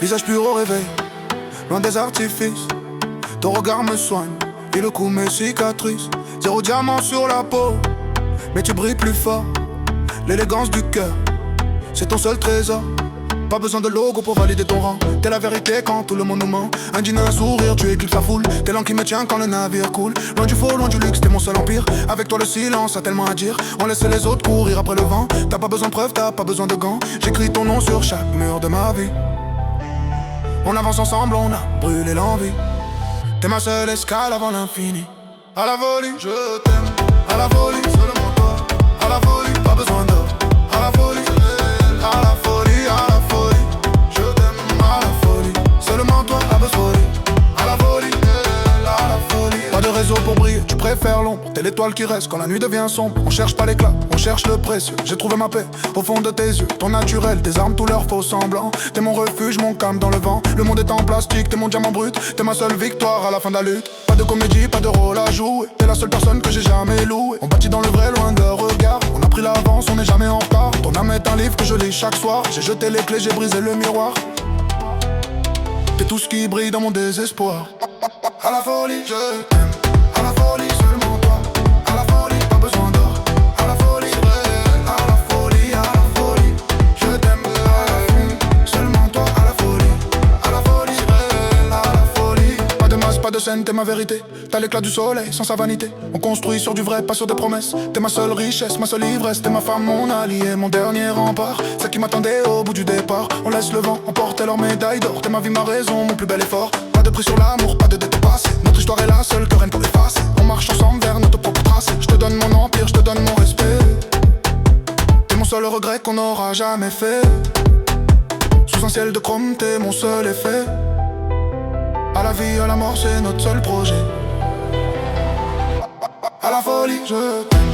Visage pur au réveil, loin des artifices. Ton regard me soigne, et le coup me cicatrise. Zéro diamant sur la peau, mais tu brilles plus fort. L'élégance du cœur, c'est ton seul trésor. Pas besoin de logo pour valider ton rang. T'es la vérité quand tout le monde nous ment. Un dîner, un sourire, tu éclipses la foule. T'es l'an qui me tient quand le navire coule. Loin du faux, loin du luxe, t'es mon seul empire. Avec toi le silence a tellement à dire. On laisse les autres courir après le vent. T'as pas besoin de preuves, t'as pas besoin de gants. J'écris ton nom sur chaque mur de ma vie. On avance ensemble, on a brûlé l'envie. T'es ma seule escale avant l'infini. À la folie, je t'aime. À la folie, seulement toi. À la folie, pas besoin d'or. À la folie, à la folie, à la folie. Je t'aime à la folie, seulement toi, à besoin. À la folie, à la folie. Pas de réseau pour briller, tu préfères l'ombre. T'es l'étoile qui reste quand la nuit devient sombre. On cherche pas l'éclat, on cherche le précieux. J'ai trouvé ma paix au fond de tes yeux. Ton naturel, tes armes, tous leurs faux semblants. T'es mon refuge, mon calme dans le vent. Le monde est en plastique, t'es mon diamant brut. T'es ma seule victoire à la fin de la lutte. Pas de comédie, pas de rôle à jouer. T'es la seule personne que j'ai jamais louée. On bâtit dans le vrai, loin de regard. On a pris l'avance, on n'est jamais en retard. Ton âme est un livre que je lis chaque soir. J'ai jeté les clés, j'ai brisé le miroir. T'es tout ce qui brille dans mon désespoir. À la folie, je t'aime. À la folie, seulement toi. À la folie, pas besoin d'or. À la folie, c'est vrai. À la folie, à la folie. Je t'aime à la folie, seulement toi. À la folie, à la folie, c'est vrai. À la folie. Pas de masse, pas de scène, t'es ma vérité. T'as l'éclat du soleil, sans sa vanité. On construit sur du vrai, pas sur des promesses. T'es ma seule richesse, ma seule ivresse. T'es ma femme, mon allié, mon dernier rempart. Celle qui m'attendait au bout du départ. On laisse le vent emporter leur médaille d'or. T'es ma vie, ma raison, mon plus bel effort. Pas de prix sur l'amour, pas de dette passée. Notre histoire est la seule que rien ne peut effacer. On marche ensemble vers notre propre tracé. Je te donne mon empire, je te donne mon respect. T'es mon seul regret qu'on n'aura jamais fait. Sous un ciel de chrome, t'es mon seul effet. À la vie, à la mort, c'est notre seul projet. À la folie, je t'aime.